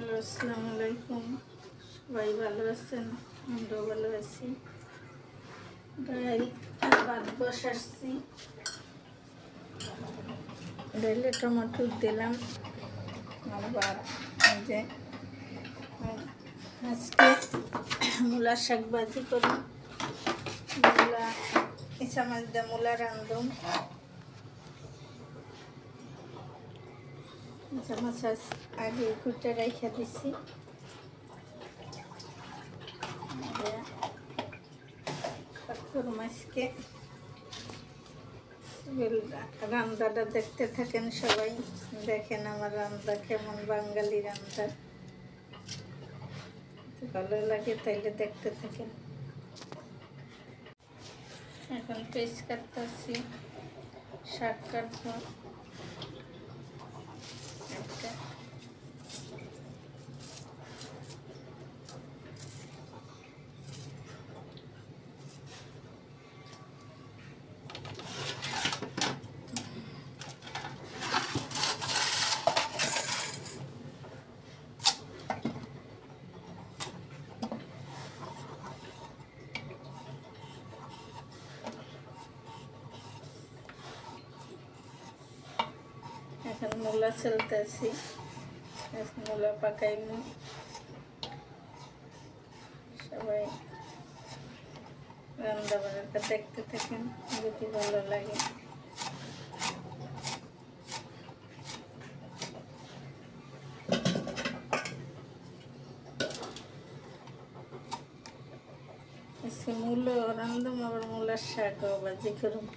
Hello, আসসালামু আলাইকুম। সবাই ভালো আছেন? আমরাও ভালো আছি। ডাইল ভাত বসাচ্ছি। ডাইলে টমেটো দিলাম। আবার এই যে আজকে মূলা শাক ভাজি করি। মূলা ইচ্ছা মাছ দিয়ে মূলা রান্ধুম। ইচ্ছা মাছ আগে কুটে রেখে দিছি। মাছকে রান্নাটা দেখতে থাকেন সবাই। দেখেন আমার রান্না কেমন, বাঙালি রান্না ভালো লাগে, তাইলে দেখতে থাকেন। এখন পেঁয়াজ কাটতেছি, শাক কাটবো একটা। এখন মূলা চলতেছি, মূলা পাকাইমু। সবাই রান্না বান্নাটা দেখতে থাকেন, যদি ভালো লাগে। মূলো রান্ধুম, আবার মূলার শাকও ভাজি করুম।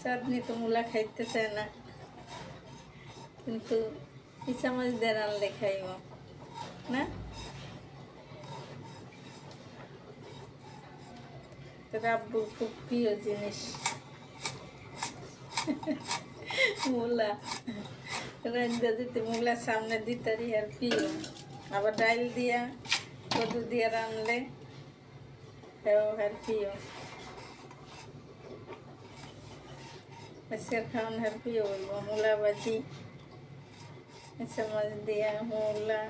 চাঁদনি তো মূলা খাইতে চায় না, কিন্তু ইচ্ছা মাছ দিয়ে রানলে খাইব না। রাব্বুর খুব প্রিয় জিনিস মূলা। রান্দা দিতে মূলা সামনে দিতারি আর প্রিয়। আবার ডাইল দিয়া কদু দিয়া রানলে আর প্রিয়। আজকের খাওয়ান আর প্রিয় বলব মূলা ভাজি, ইচ্ছা মাছ দিয়া মূলা।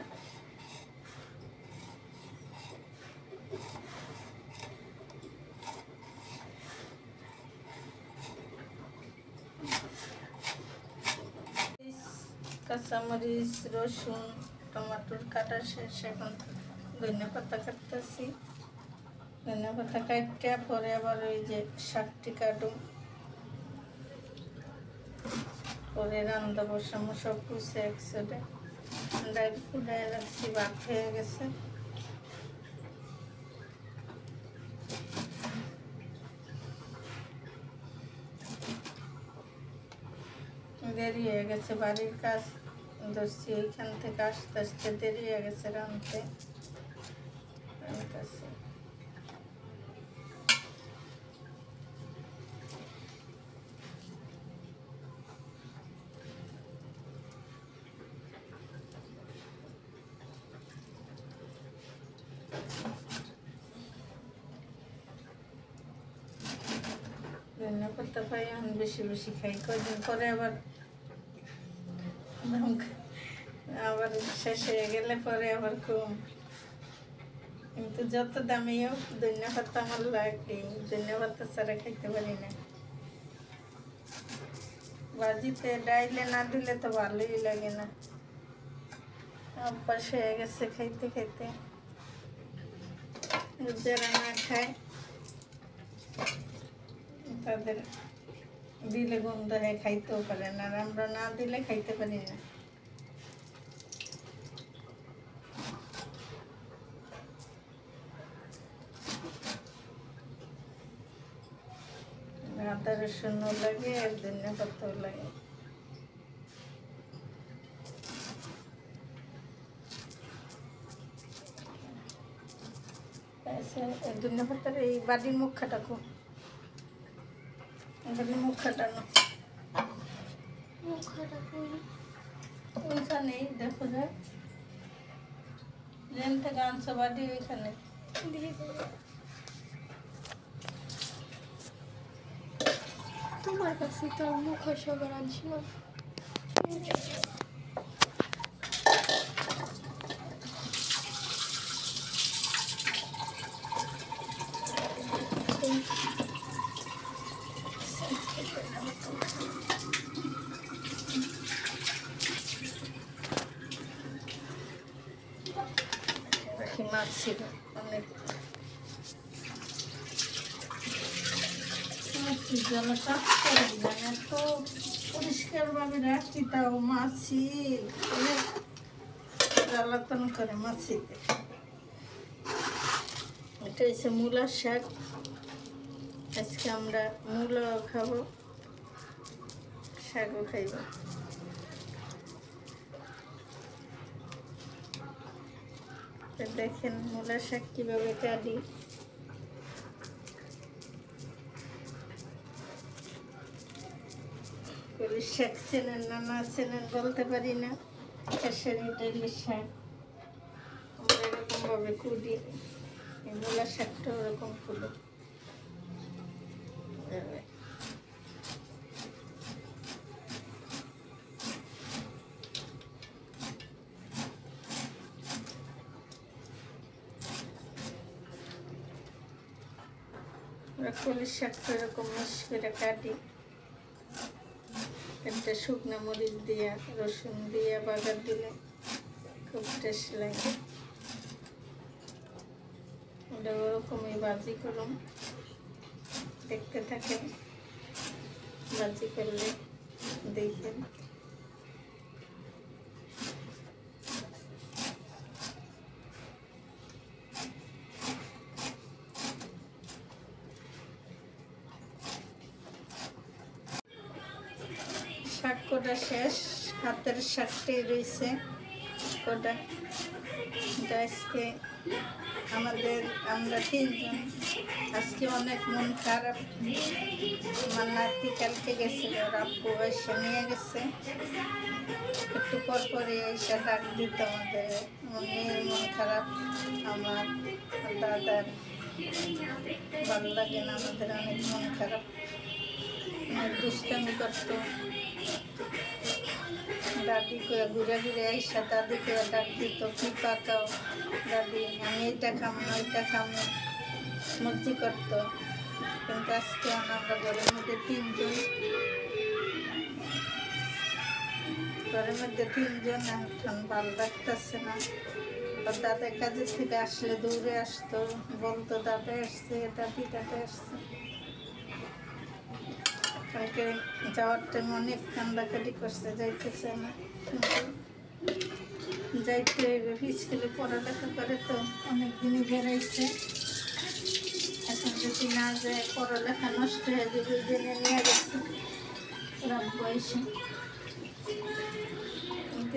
কাঁচামরিচ, রসুন, টমাটোর কাটা শেষ। এখন ধনিয়া পাতা কাটতেছি। ধনিয়া পাতা কাটতে পরে আবার ওই যে শাকটি কাটুম, পরে রান্না বসামো। সব কিছু একসাথে ডাইল ফুটাই রাখছি, ভাত হয়ে গেছে। দেরি হয়ে গেছে, বাড়ির কাজ ধরছি, ওইখান থেকে আসতে আসতে দেরি হয়ে গেছে রাঁধতে। ধনিয়া পাতা পাই এখন বেশি বেশি খাই, কদিন পরে আবার শেষ হয়ে গেলে পরে আবার কম। কিন্তু যত দামি হোক ধনিয়া পাতা আমার লাগে, ধনিয়া পাতা ছাড়া খাইতে পারি না। ভাজিতে ডাইলে না দিলে তো ভালোই লাগে না, অভ্যাস হয়ে গেছে খাইতে খাইতে। যারা না খায় তাদের দিলে গন্ধ হয়, খাইতেও পারে না। আর আমরা না দিলে খাইতে পারি না। আদা রসুনও লাগে আর ধনিয়া পাতাও লাগে। ধনিয়া পাতার এই বাড়ির মুখ খাটাকো, মুখ খাটানো ওইখানেই দেখো যায়, যেন থেকে আনছো বাড়ি ওইখানে। তোমার কাছে তো মুখ সবার আনছিলাম। মাছ ছিল অনেক। জলটা এত পরিষ্কারভাবে রাখি, তাও মাছি অনেক জ্বালাতন করে মাছিতে। এটা হচ্ছে মূলার শাক। আজকে আমরা মূলাও খাবো, শাকও খাইব। দেখেন মূলার শাক কীভাবে কাটি। কলির শাক চেনেন না, না চেনেন বলতে পারি না। খেসারি ডালের শাক আমরা এরকমভাবে কুড়ি, এই মূলার শাকটা ওরকম কুড়ো। কলির শাকটা এরকম মিশ করে কাটি। একটা শুকনো মরিচ দিয়ে রসুন দিয়ে বাগার দিলে খুব টেস্ট লাগে। ওটা ওরকমই ভাজি করুন, দেখতে থাকেন ভাজি করলে দেখবেন। শাক কোটা শেষ, হাতের শাকটাই রয়েছে কোটা। আজকে আমরা 3 জন। আজকে অনেক মন খারাপ। আমার নাতি কালকে গেছিল, ওর আব্বু এসে নিয়ে গেছে। একটু পরে এসে ডাক দিত আমাদের। আমার মেয়ের মন খারাপ, আমার দাদার ভালো লাগে না, আমাদের অনেক মন খারাপ। দুষ্টামি করতো, দাদি করে ঘুরে ঘুরে এসে দাদি করে ডাক দিত, কি পাকাও দাদি, আমি এইটা খাম না ওইটা খাম না, মর্জি করতো। কিন্তু আজকে আমরা ঘরের মধ্যে 3 জন, ঘরের মধ্যে 3 জন, এখন ভালো লাগতেছে না। দাদার কাজের থেকে আসলে দৌড়ে আসতো, বলতো দাদা আসছে, দাদি দাদা আসছে। কালকে যাওয়ার টাইম অনেক কান্দাকাটি করছে, যাইতেছে না। যাইতে স্কুলে পড়ালেখা করে তো অনেক দিনই বেড়াইছে। এখন যদি না যায় পড়ালেখা নষ্ট হয়ে যাবে, জেনে নিয়ে গেছে রাত বয়সে।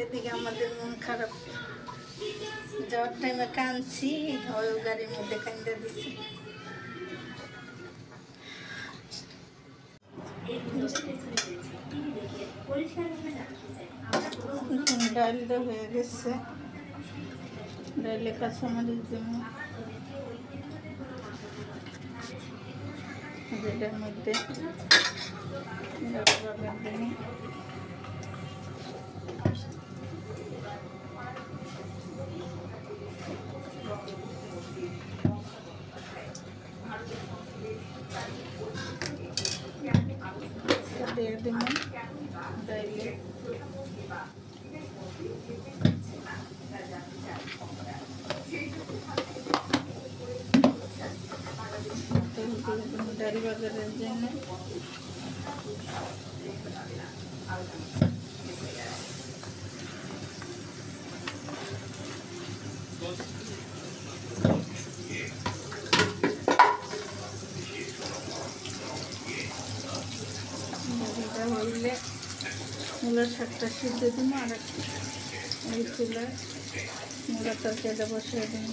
এদিকে আমাদের মন খারাপ। যাওয়ার টাইমে কাঁদছি, ওই গাড়ির মধ্যে কান্দা দিছি। ডাল তো হয়ে গেছে, ডালে কাঁচামরিচ দিব, যেটার মধ্যে দিয়ে দিব ডাইলে। ডাল বাজারের জন্য হইলে মূলার শাকটা সিদ্ধ দিব, আর এই চুলায় মূলার তরকারিটা বসিয়ে দিন।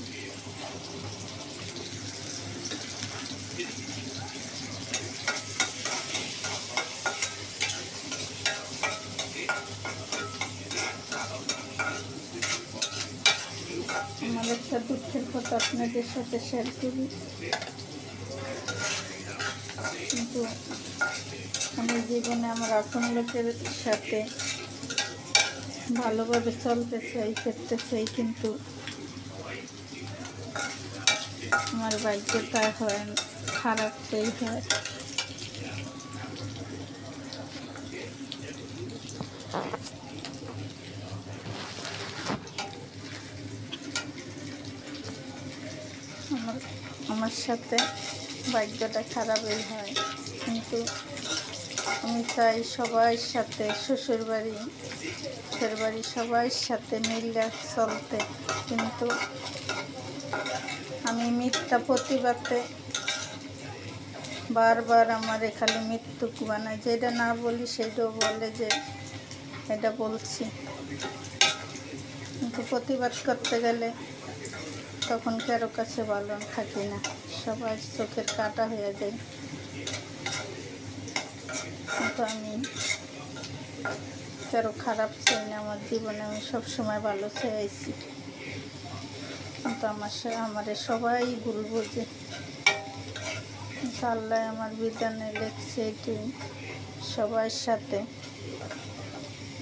আমার একটা দুঃখের কথা আপনাদের সাথে শেয়ার করি, কিন্তু আমি জীবনে আমার আপন লোকের সাথে ভালোভাবে চলতে চাই, করতে চাই, কিন্তু আমার ভাগ্যটা হয় খারাপটাই হয়। আমার সাথে ভাগ্যটা খারাপই হয়, কিন্তু আমি চাই সবার সাথে, শ্বশুরবাড়ি বাড়ি সবার সাথে মিলে চলতে, কিন্তু আমি মিথ্যা প্রতিবাদে বারবার আমার খালি মৃত্যুক বানায়, যেটা না বলি সেটাও বলে যে এটা বলছি, কিন্তু প্রতিবাদ করতে গেলে তখন কারো কাছে ভালো থাকি না, সবার চোখের কাটা হয়ে যায়। কিন্তু আমি কারো খারাপ চাই না আমার জীবনে, আমি সবসময় ভালো চাইছি, কিন্তু আমারে সবাই ভুল বোঝে। আল্লাহ আমার বিধানে লেখছে এটি, সবার সাথে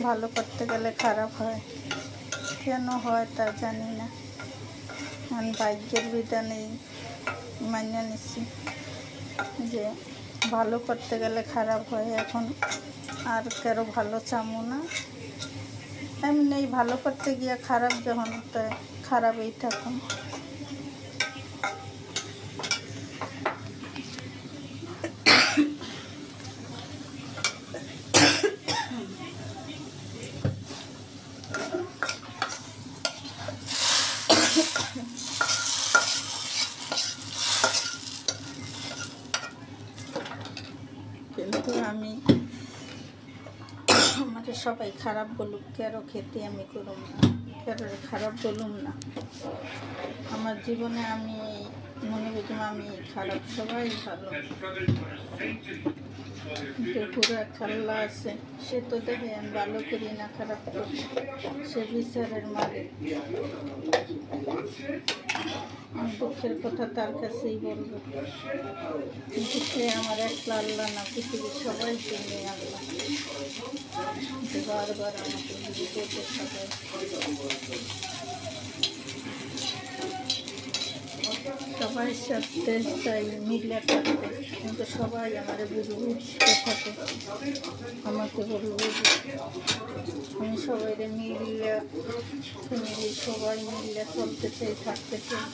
ভালো করতে গেলে খারাপ হয়, কেন হয় তা জানি না। আমি ভাগ্যের বিধানেই মানিয়ে নিচ্ছি যে ভালো করতে গেলে খারাপ হয়, এখন আর কারো ভালো চামো না, এমনি ভালো করতে গিয়ে খারাপ যখন তো খারাপই থাকুন। কিন্তু আমি আমাকে সবাই খারাপ বলুক, কারো খেতে আমি করুম না, কারো খারাপ বলুম না। আমার জীবনে আমি মনে করতাম আমি খারাপ, সবাই ভালো, কিন্তু পুরো খাল্লা আছে, সে তো দেখে আমি ভালো করি না খারাপ করি, সে বিচারের মালিক। আমি দুঃখের কথা তার কাছেই বলবো, কিন্তু সে আমার একলা আল্লাহ না, পৃথিবীর সবাই চিনি আল্লাহ, বারবার আমাকে বিপদে সবাই। সবাই সাথে চাই মিলে থাকতে, কিন্তু সবাই আমার বুঝতে থাকে, আমাকে বলবো আমি সবাই মিলে ফ্যামিলি সবাই মিলে চলতে চাই, থাকতে চাই,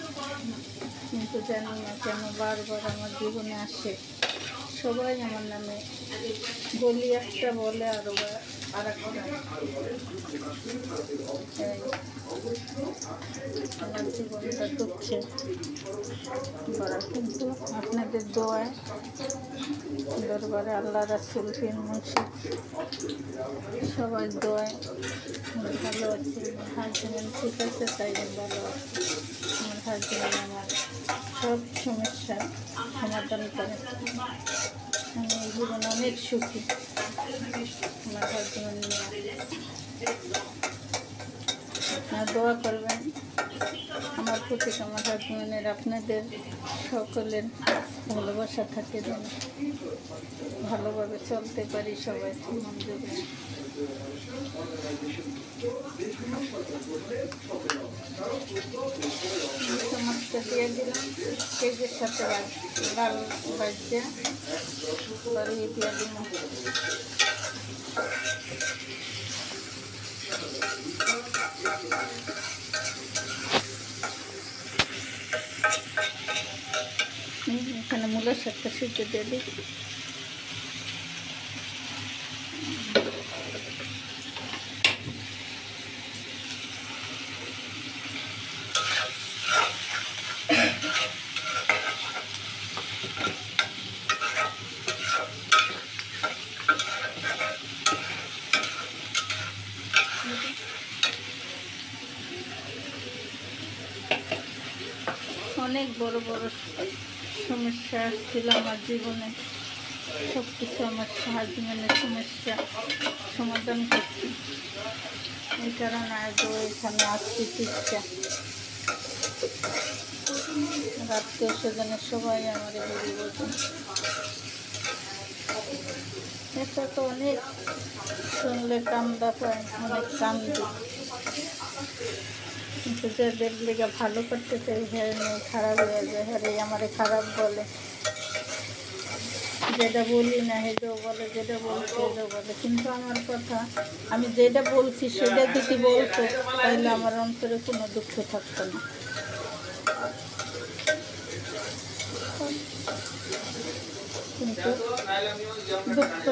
কিন্তু জানি না কেন বারবার আমার জীবনে আসে, সবাই আমার নামে বলি একটা বলে আরও আর একটা। আমার জীবনটা দুঃখে ভরা, কিন্তু আপনাদের দোয়ায় দরবারে আল্লাহ রাসূল পীর মুর্শিদ সবাই দোয়ায় ভালো আছি। আমার হাজবেন্ড ঠিক আছে, তাই ভালো আছে। আমার হাজবেন্ড আমার সব সমস্যার সমাধান করে, আমি এই জীবনে অনেক সুখী আমার হাজবেন্ড নিয়ে। আপনারা দোয়া করবেন আমার প্রতি, আমার হাজবেন্ডের আপনাদের সকলের ভালোবাসা থাকে, যেন ভালোভাবে চলতে পারি সবাই মন দেবে। মাছটা দিয়ে দিলাম, পেঁয়াজের সাথে লাল ভাজা বাড়িয়ে দিয়ে দিলাম। এখানে মূলের সাথে সিদ্ধ দিয়ে দিই। অনেক বড় বড় সমস্যা ছিল আমার জীবনে, সব কিছু আমার হাজবেন্ডের সমস্যা সমাধান করছি, এই কারণে আজও এখানে আসছি চিকিৎসা। আত্মীয় স্বজনের সবাই আমার বলি বলছেন, এটা তো অনেক শুনলে কান্দা পায়, অনেক কান্দি, কিন্তু যাদের লেগে ভালো করতে চাই হ্যাঁ নেই খারাপ হয়ে যায়, হ্যাঁ আমারে খারাপ বলে, যেটা বলি না হেটাও বলে, যেটা বলছি হেটাও বলে, কিন্তু আমার কথা আমি যেটা বলছি সেটা যদি বলতো তাহলে আমার অন্তরে কোনো দুঃখ থাকতো না। কিন্তু দুঃখ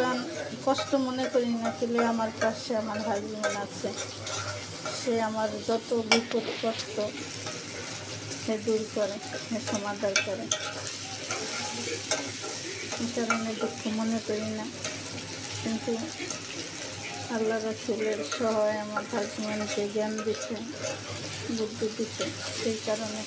কষ্ট মনে করি না। কিন্তু আমার পাশে আমার হাজবেন্ড আছে, সে আমার যত বিপদ কষ্ট সে দূর করে, সে সমাধান করে। এই কারণে দুঃখ মনে করি না। কিন্তু আল্লাহ রাসূলের সহায় আমার হাজবেন্ডকে জ্ঞান দিচ্ছে, বুদ্ধি দিচ্ছে, সেই কারণে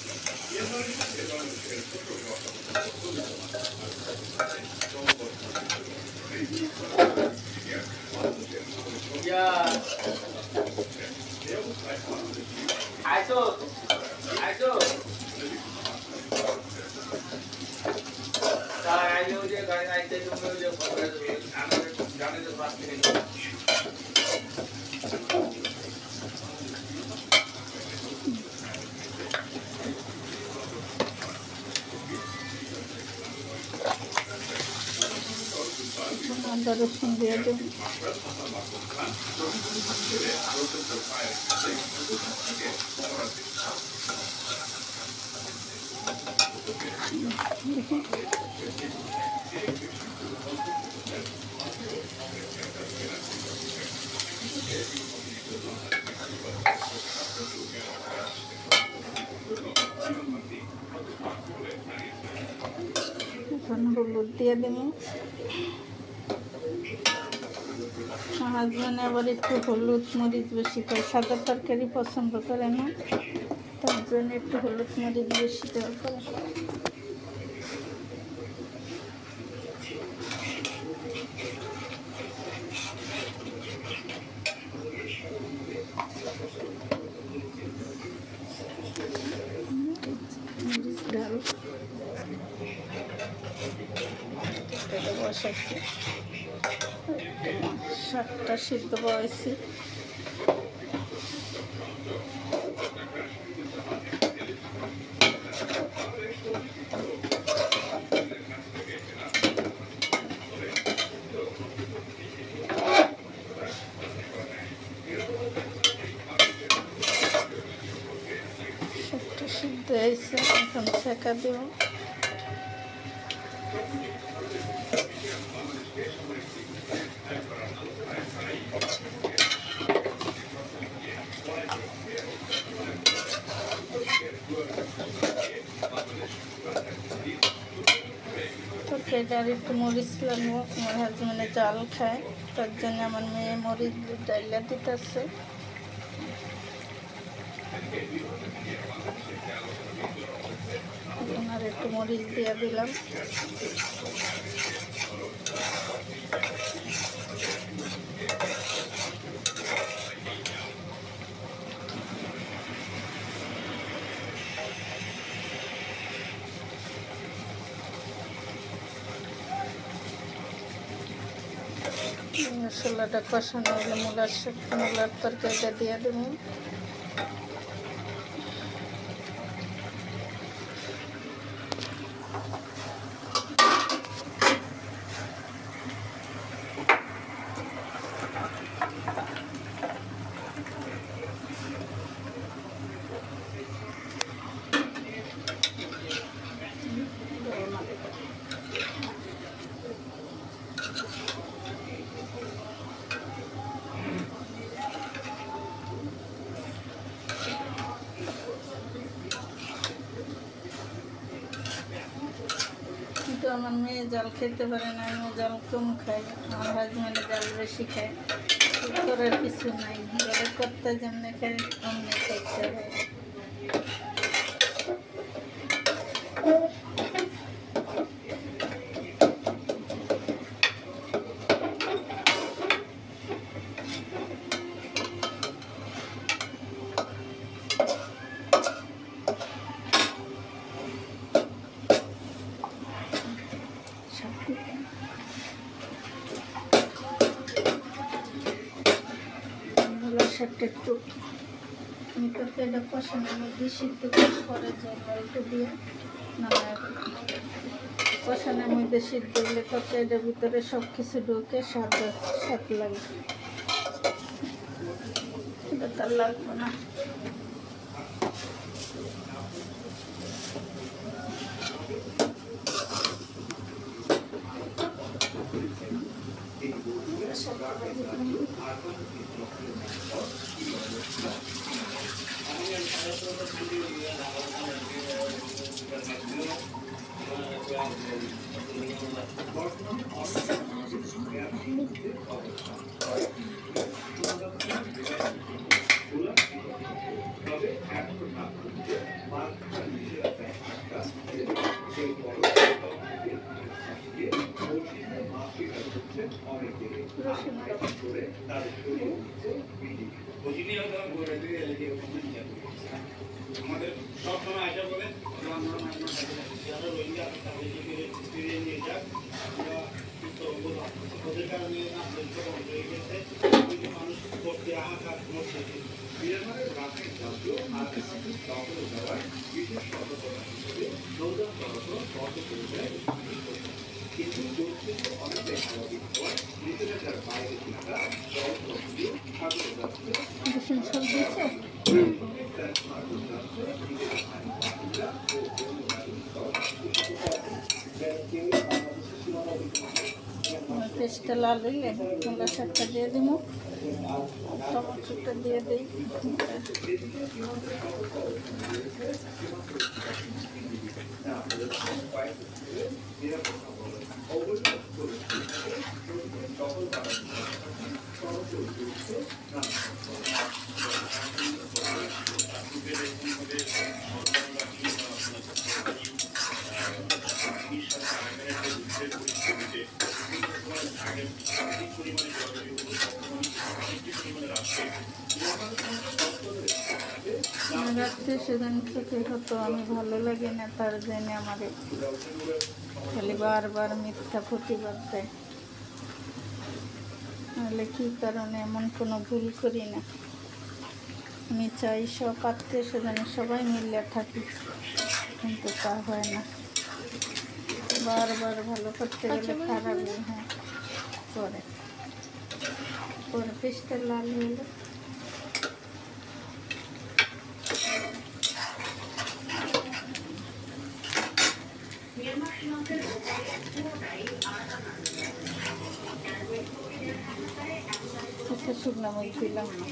আদা রসুন দিয়ে দেব। এখন হলুদ দিয়ে দেবো। আমার হাজবেন্ড আবার একটু হলুদ মরিচ বেশি করে, সাদা তরকারি পছন্দ করে না, তার জন্য একটু হলুদ মরিচ বেশি দেওয়া করে। মরিচ ডাল বসাচ্ছি, শাকটা সিদ্ধ বসাইছি। শাকটা সিদ্ধ হয়েছে, এখন ছেঁকা দেব। তরকারিটা আর একটু মরিচ লাগবো, আমার হাজবেন্ডে জাল খায়, তার জন্য আমার মেয়ে মরিচ ডাইলা দিতেছে। এখন আর একটু মরিচ দিয়ে দিলাম। মশলাটা কষানো হলে মূলার তরকারিটা দিয়ে দেবো। কিন্তু আমার মেয়ে জাল খেতে পারে না, আমি জাল কম খাই, আমার হাজবেন্ড জাল বেশি খায়। করার কিছু নাই, ঘরে করতে যেমনি খাই অমনি খাইতে হয়। শাকটা একটু তরকারিটা কষানোর মধ্যে সিদ্ধ করে জল অল্প দিয়ে কষানোর মধ্যে সিদ্ধ হলে তরকারিটার ভিতরে সব কিছু ঢুকে স্বাদ লাগে, এটা তার লাগবে না। আমাদের সবসময় আশা করে ওদের কারণে মানুষ করতে আঘাত করছে মিয়ানমারের রাখাইন রাজ্য আর দখলে দেওয়ার বিশেষ সতর্কতা হিসেবে নৌযান চলাচল বন্ধ করে দেয় কিন্তু দুর্নীতি অনেকটাই স্বাভাবিক হওয়ায় নিষেধাজ্ঞার বাইরে থাকা জলপ্রবাহীও সাগরে যাচ্ছে পেস্টটা লাল হইলে মূলা শাকটা দিয়ে দিব, টমেটোটা দিয়ে দিই। রাত্রে সেদিন থেকে হতো আমি ভালো লাগে না, তার জন্য আমার খালি বারবার মিথ্যা প্রতিবাদ দেয়। নাহলে কী কারণে এমন কোনো ভুল করি না। আমি চাই সব আত্মীয় স্বজন সবাই মিলে থাকি, কিন্তু তা হয় না। বারবার ভালো করতে গেলে খারাপ। হ্যাঁ, পরে পরে পেস্টটা লাল হলো। শুকনো মরিচ দিলাম না।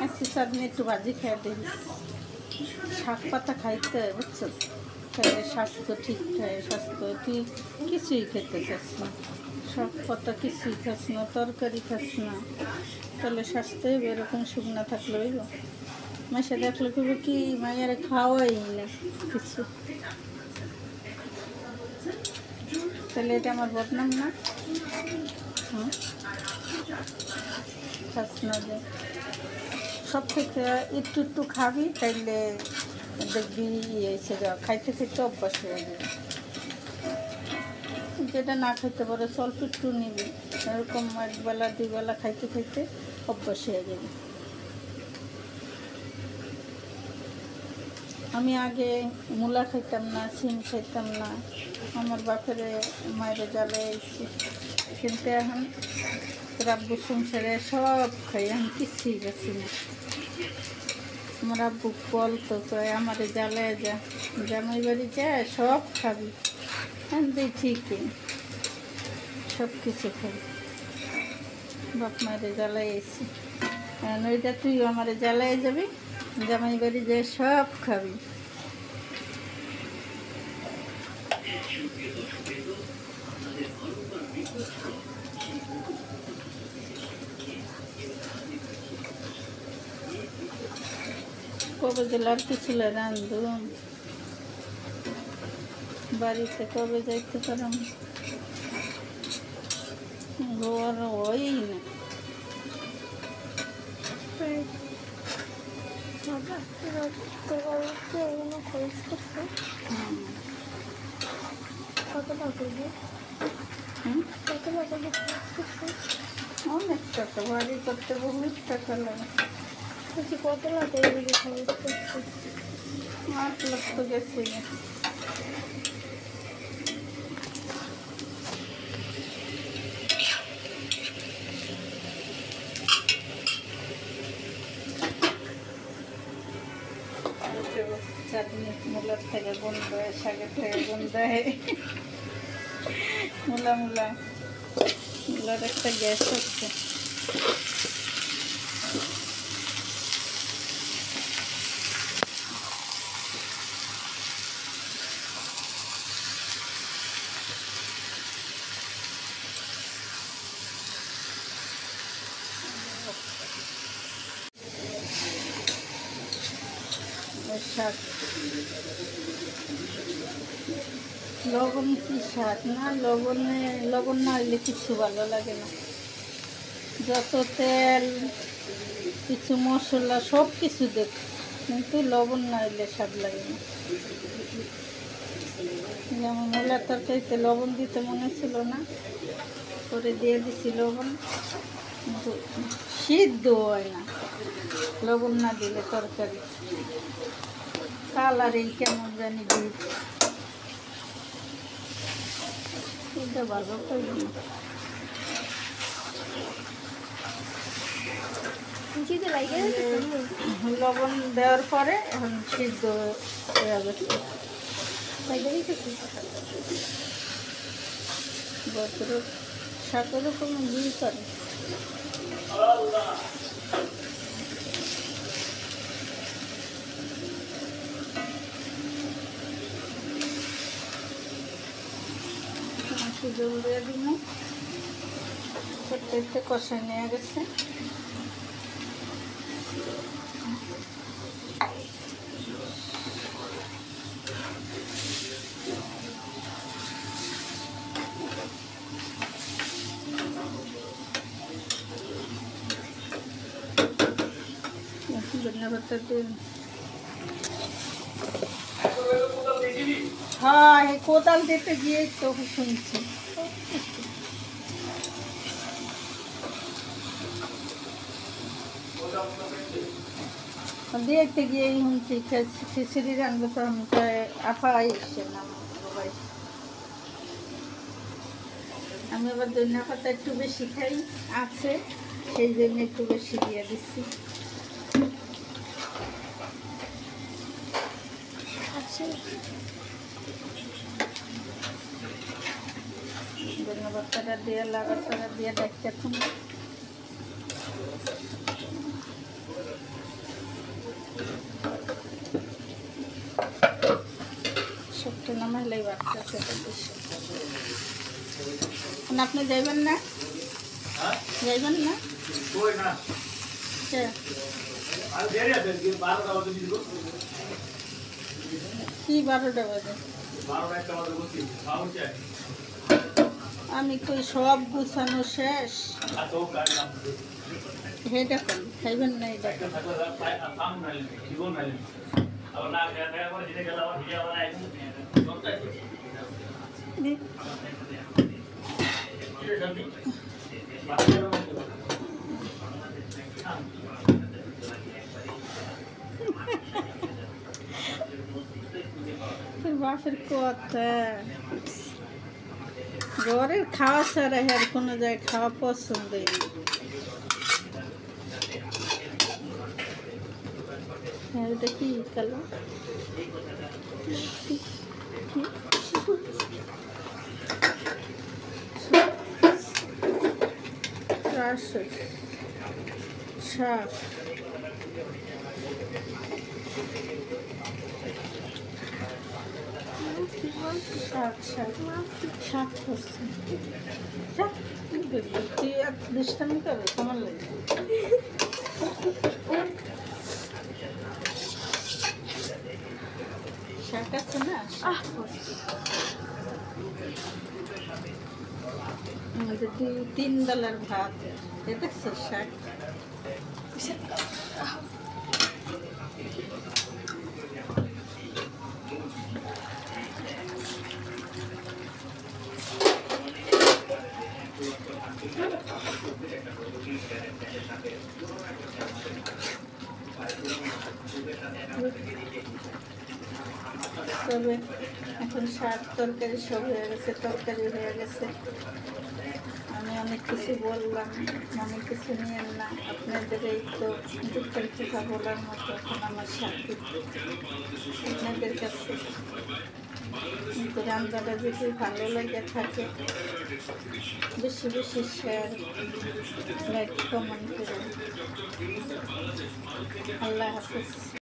আজকে চাঁদনি একটু ভাজি খেয়ে দিই। শাক পাতা খাইতে হয়, বুঝছো? তাহলে স্বাস্থ্য ঠিক থাকে। স্বাস্থ্য তুই কিছুই খেতে চাস না, শাক পাতা কিছুই খাস না, তরকারি খাস না, তাহলে স্বাস্থ্য এরকম শুকনা থাকলে হইব? মাসে দেখলে কেবল কি মায়ের খাওয়াই না কিছু, তাহলে এটা আমার বদনাম না? হ্যাঁ, খাস না যে সব থেকে একটু একটু খাবি, তাইলে দেখবি এসে খাইতে খাইতে অভ্যাস হয়ে যাবে। যেটা না খাইতে পারে অল্প একটু নিবি, এরকম একবেলা দুইবেলা খাইতে খাইতে অভ্যাস হয়ে যাবে। আমি আগে মূলা খাইতাম না, সিম খাইতাম না, আমার বাপের মায়ের জ্বালে এসেছি, কিন্তু এখন আব্বু সংসারে সব খাই, আমি কিছুই গেছি না। আমার আব্বু বলতো কয় আমার জ্বালায় যা, জামাই বাড়ি যায় সব খাবি। আমি ঠিকই সব কিছু খাবি, বাপ মায়ের জ্বালায় এসেছি। নইটা তুইও আমার জ্বালায় যাবি, জামাই বাড়ি যায় সব খাবি। কবে জেলার কিছু রান্ধুন, বাড়িতে কবে যাইতে পারম, ঘর ওই না। অনেক টাকা, বাড়ি করতে বহুত টাকা লাগে। কত লাখ 8 লাখ তো গেছে। সারাদিন মূলার থেকে গন্ধ হয়, শাকের থেকে গন্ধ হয়। মূলার একটা গ্যাস হচ্ছে। শাক লবণ কি শাক না, লবণ না হইলে কিছু ভালো লাগে না। যত তেল কিছু মশলা সব কিছু দেখ, কিন্তু লবণ না হইলে স্বাদ লাগে না। যেমন মূলার তরকারিতে লবণ দিতে মনে ছিল না, করে দিয়ে দিছি লবণ, কিন্তু সিদ্ধ হয় না লবণ না দিলে তরকারি। কালারিং কেমন জানি দিই, এটা ভালো করবো না। লবণ দেওয়ার পরে এখন সিদ্ধ হয়ে গেছে। বছরের শাকেরও কোনো ভুল করে। জল দিয়ে দিব, করতে কষাই নিয়ে গেছে। ধন্যবাদ দিন। হ্যাঁ, এই কোদাল দিতে গিয়ে তো শুনছি। দেখতে গিয়েই শুনছি খিচুড়ি রান্না, তো আমি আপা এসছে না। আমি আবার ধনিয়া পাতা একটু বেশি খাই আছে, সেই জন্য একটু বেশি দিয়ে দিচ্ছি। ধনিয়া পাতাটা দিয়ে লাগাতারা দিয়ে দেখতে এখন সবটা নামাইলেই বাচ্চা। আপনি যাইবেন না? যাইবেন না? কি 12টা বাজে? আমি কই সব গুছানো শেষ। এটা কোন খাইবেন না? এটা বাপের কথা, ঘরের খাওয়া ছাড়া আর কোনো জায়গায় খাওয়া পছন্দই নেই। এটা কি কালো শাক, শাক করছে। তুই এক দুষ্টামি করবে তোমার লাগে। শাক আছে না, আমাদের 2-3 বেলার ভাত। দেখছো শাক? তবে এখন শাক তরকারি সব হয়ে গেছে, তরকারি হয়ে গেছে। আমি অনেক কিছু বললাম, অনেক কিছু নিয়েন না। আপনাদের এই তো দুঃখের কথা বলার মতো এখন আমার শাক। আপনাদের আপনাদের কাছে। কিন্তু রান্নাটা যদি ভালো লাগে থাকে বেশি বেশি শেয়ার লাইক কমেন্ট করুন। আল্লাহ হাফেজ।